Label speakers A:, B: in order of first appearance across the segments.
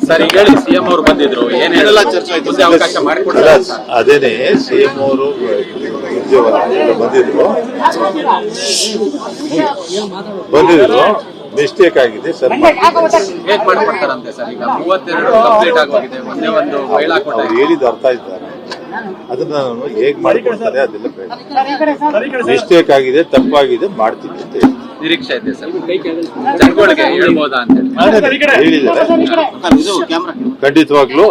A: Sir ಈಗ ಹೇಳಿ CM ಅವರು ಬಂದಿದ್ರು ಏನ್ ಹೇಳಲ್ಲ ಚರ್ಚೆ ಆಯ್ತು ಅವಕಾಶ ಮಾಡಿಕೊಡಲ್ಲ
B: ಅದೇನೆ ಸಿಎಂ ಅವರು ಬಂದಿದ್ರು ಮಿಸ್ಟೇಕ್ ಆಗಿದೆ ಸರ್
A: ಹೇಗ್ ಮಾಡ್ಕೊಡ್ತಾರಂತೆ ಸರ್ ಈಗ 32 ಕಂಪ್ಲೀಟ್ ಆಗೋಗಿದೆ ಒಂದೇ ಒಂದು ಮಹಿಳಾ ಕೋಟ
B: ಹೇಳಿದ್ದು ಅರ್ಥ ಇದ್ದಾರೆ ಅದನ್ನ ನಾನು ಹೇಗ್ ಮಾಡಿಕೊಡ್ತಾರೆ ಅದೆಲ್ಲ ಬೇಡ ಮಿಸ್ಟೇಕ್ ಆಗಿದೆ ತಪ್ಪಾಗಿದೆ ಮಾಡ್ತೀನಿ ಅಂತ ಹೇಳಿ
A: ನಿರೀಕ್ಷೆ ಇದೆ ಸರ್ ಜನಗಳಿಗೆ ಹೇಳ್ಬೋದಾ ಅಂತ
B: ಹೇಳಿದ್ದಾರೆ ಖಂಡಿತವಾಗ್ಲೂ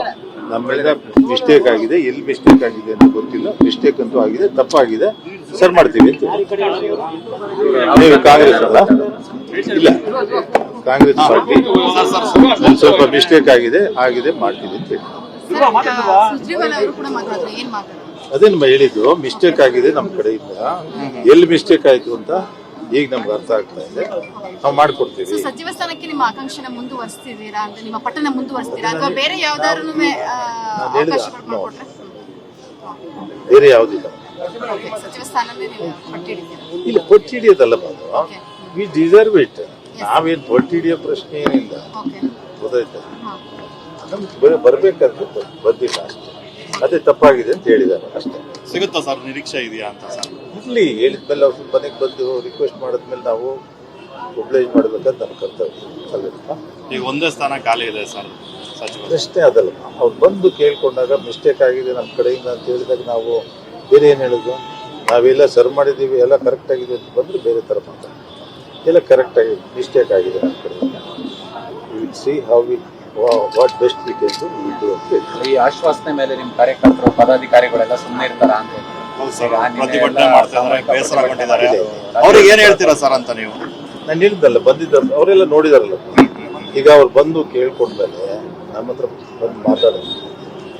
B: ನಮ್ಮಿಂದ ಮಿಸ್ಟೇಕ್ ಆಗಿದೆ ಎಲ್ಲಿ ಮಿಸ್ಟೇಕ್ ಆಗಿದೆ ಅಂತ ಗೊತ್ತಿಲ್ಲ ಮಿಸ್ಟೇಕ್ ಅಂತೂ ಆಗಿದೆ ತಪ್ಪಾಗಿದೆ ಸರ್ ಮಾಡ್ತೀವಿ ಅಂತ ನೀವು ಕಾಂಗ್ರೆಸ್ ಅಲ್ಲ ಇಲ್ಲ ಕಾಂಗ್ರೆಸ್ ಪಾರ್ಟಿ ಸ್ವಲ್ಪ ಮಿಸ್ಟೇಕ್ ಆಗಿದೆ ಮಾಡ್ತೀವಿ ಅಂತ ಹೇಳಿ ಅದೇನು ಹೇಳಿದ್ದು ಮಿಸ್ಟೇಕ್ ಆಗಿದೆ ನಮ್ಮ ಕಡೆಯಿಂದ ಎಲ್ಲಿ ಮಿಸ್ಟೇಕ್ ಆಯ್ತು ಅಂತ ಈಗ ನಮ್ಗೆ ಅರ್ಥ ಆಗ್ತಾ ಇದೆ ನಾವು ಮಾಡ್ಕೊಡ್ತೀವಿ.
C: ಸಚಿವ ಸ್ಥಾನಕ್ಕೆ ನಿಮ್ಮ ಆಕಾಂಕ್ಷೆನ ಮುಂದುವರಿಸ್ತಿದ್ದೀರಾ ಅಂತ ನಿಮ್ಮ ಪಟ್ಟಣ ಮುಂದುವರಿಸ್ತೀರಾ ಅಥವಾ ಬೇರೆ ಯಾವ್ದಾದ್ರು
B: ಬೇರೆ ಯಾವ್ದಿಲ್ಲ
C: ಸಚಿವ ಸ್ಥಾನನೇ ನೀವು ಪಟ್ಟಿಡಿದ್ದೀರಾ?
B: ಇಲ್ಲ ಪಟ್ಟಿ ಹಿಡಿಯೋದಲ್ಲ ವಿ ಡಿಸರ್ವ್ ಇಟ್ ನಾವೇನು ಪಟ್ಟಿ ಹಿಡಿಯೋ ಪ್ರಶ್ನೆ ಏನಿಲ್ಲ ಗೊತ್ತಾಯ್ತಾ ನಮ್ಗೆ ಬರ್ಬೇಕಾದ್ರೆ ಬಂದಿಲ್ಲ ಅಷ್ಟೇ ಅದೇ ತಪ್ಪಾಗಿದೆ ಅಂತ ಹೇಳಿದ್ದಾರೆ ಅಷ್ಟೇ.
D: ಸಿಗುತ್ತಾ ಸರ್ ನಿರೀಕ್ಷೆ ಇದೆಯಾ ಅಂತ ಸರ್
B: ಇಲ್ಲಿ ಹೇಳಿದ್ಮೇಲೆ ಅವ್ರ ಮನೆಗೆ ಬಂದು ರಿಕ್ವೆಸ್ಟ್ ಮಾಡಿದ್ಮೇಲೆ ನಾವು ಒಬ್ಲೈಜ್ ಮಾಡಬೇಕಂತ ನಮ್ಮ ಕರ್ತವ್ಯ ಅಲ್ಲ.
D: ಈಗ ಒಂದೇ ಸ್ಥಾನ ಖಾಲಿ ಇದೆ ಸರ್ ಸಚಿವ
B: ಪ್ರಶ್ನೆ ಅದಲ್ಲ ಅವ್ರು ಬಂದು ಕೇಳ್ಕೊಂಡಾಗ ಮಿಸ್ಟೇಕ್ ಆಗಿದೆ ನಮ್ಮ ಕಡೆಯಿಂದ ಅಂತ ಹೇಳಿದಾಗ ನಾವು ಬೇರೆ ಏನು ಹೇಳೋದು ನಾವೆಲ್ಲ ಸರ್ ಮಾಡಿದ್ದೀವಿ ಎಲ್ಲ ಕರೆಕ್ಟ್ ಆಗಿದೆ ಅಂತ ಬಂದರೆ ಬೇರೆ ಥರ ಮಾತಾಡೋದು ಎಲ್ಲ ಕರೆಕ್ಟ್ ಆಗಿದೆ ಮಿಸ್ಟೇಕ್ ಆಗಿದೆ ನಮ್ಮ ಕಡೆಯಿಂದ will see how we what best we can do will do ಅಂತ ಹೇಳಿ.
A: ಈ ಆಶ್ವಾಸನೆ ಮೇಲೆ ನಿಮ್ಮ ಕಾರ್ಯಕರ್ತರು ಪದಾಧಿಕಾರಿಗಳೆಲ್ಲ ಸುಮ್ಮನೆ ಇರ್ತಾರಾ ಅಂತ
D: ಪ್ರತಿಭಟನೆ ಮಾಡ್ತಾ ಇದ್ದಾರೆ ಬೇಸರಗೊಂಡಿದ್ದಾರೆ ಅವ್ರಿಗೆ ಏನ್ ಹೇಳ್ತೀರಾ ಸರ್ ಅಂತ ನೀವು?
B: ನಾನು ಹೇಳಿದ್ದಲ್ಲ ಬಂದಿದ್ದ ಅವರೆಲ್ಲ ನೋಡಿದಾರಲ್ಲ ಈಗ ಅವ್ರು ಬಂದು ಕೇಳ್ಕೊಂಡ್ಮೇಲೆ ನಮ್ಮ ಹತ್ರ ಬಂದು ಮಾತಾಡೋದು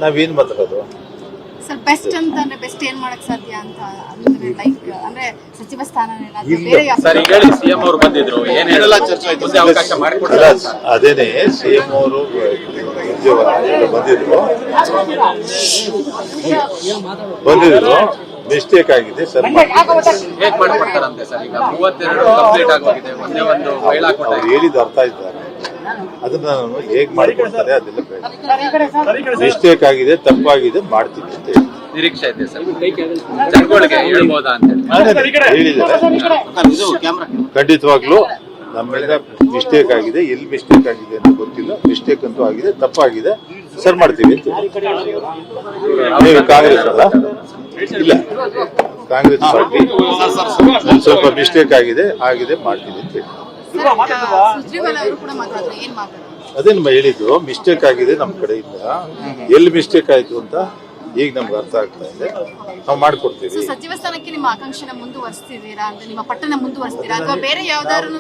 B: ನಾವೇನು ಮಾತಾಡೋದು
C: ಸರ್ ಬೆಸ್ಟ್ ಅಂತ ಅಂದ್ರೆ ಬೆಸ್ಟ್ ಏನ್ ಮಾಡಕ್ ಸಾಧ್ಯ ಅಂತ ಅಂದ್ರೆ ಲೈಕ್ ಅಂದ್ರೆ ಸಚಿವ ಸ್ಥಾನ
A: ಸರ್ ಈಗ ಹೇಳಿ ಸಿಎಂ ಅವರು ಬಂದಿದ್ರು ಏನ್ ಹೇಳಲ್ಲ ಚರ್ಚೆ ಆಯ್ತು ಅವಕಾಶ ಮಾಡಿಕೊಡಲ್ಲ
B: ಅದೇನೆ ಸಿಎಂ ಅವರು ಬಂದಿದ್ರು ಮಿಸ್ಟೇಕ್ ಆಗಿದೆ ಸರ್
A: ಹೇಗ್ ಮಾಡ್ಕೊಡ್ತಾರಂತೆ ಸರ್ ಈಗ 32 ಕಂಪ್ಲೀಟ್ ಆಗೋಗಿದೆ ಒಂದೇ ಒಂದು ಮಹಿಳಾ ಕೋಟ
B: ಹೇಳಿದ್ದು ಅರ್ಥ ಇದ್ದಾರೆ ಅದನ್ನ ನಾನು ಹೇಗ್ ಮಾಡಿಕೊಡ್ತಾರೆ ಅದೆಲ್ಲ ಬೇಡ ಮಿಸ್ಟೇಕ್ ಆಗಿದೆ ತಪ್ಪಾಗಿದೆ ಮಾಡ್ತೀನಿ ಅಂತ ಹೇಳಿ
A: ನಿರೀಕ್ಷೆ ಇದೆ ಸರ್ ಜನಗಳಿಗೆ ಹೇಳ್ಬೋದಾ ಅಂತ
B: ಹೇಳಿದ್ದಾರೆ ಖಂಡಿತವಾಗ್ಲೂ ನಮ್ಮಿಂದ ಮಿಸ್ಟೇಕ್ ಆಗಿದೆ ಎಲ್ಲಿ ಮಿಸ್ಟೇಕ್ ಆಗಿದೆ ಅಂತ ಗೊತ್ತಿಲ್ಲ ಮಿಸ್ಟೇಕ್ ಅಂತೂ ಆಗಿದೆ ತಪ್ಪಾಗಿದೆ ಸರ್ ಮಾಡ್ತೀವಿ ಅಂತ ನೀವು ಕಾಂಗ್ರೆಸ್ ಅಲ್ಲ ಇಲ್ಲ ಕಾಂಗ್ರೆಸ್ ಪಾರ್ಟಿ ಸ್ವಲ್ಪ ಮಿಸ್ಟೇಕ್ ಆಗಿದೆ ಮಾಡ್ತೀವಿ ಅಂತ ಹೇಳಿ ಅದೇನು ಹೇಳಿದ್ದು ಮಿಸ್ಟೇಕ್ ಆಗಿದೆ ನಮ್ಮ ಕಡೆಯಿಂದ ಎಲ್ಲಿ ಮಿಸ್ಟೇಕ್ ಆಯ್ತು ಅಂತ ಈಗ ನಮ್ಗೆ ಅರ್ಥ ಆಗ್ತಾ ಇದೆ ನಾವು ಮಾಡ್ಕೊಡ್ತೀವಿ.
C: ಸಚಿವ ಸ್ಥಾನಕ್ಕೆ ನಿಮ್ಮ ಆಕಾಂಕ್ಷೆನ ಮುಂದುವರಿಸ್ತಿದ್ದೀರಾ ಅಂತ ನಿಮ್ಮ ಪಟ್ಟಣ ಮುಂದುವರಿಸ್ತೀರಾ ಅಥವಾ ಬೇರೆ ಯಾವ್ದಾದ್ರು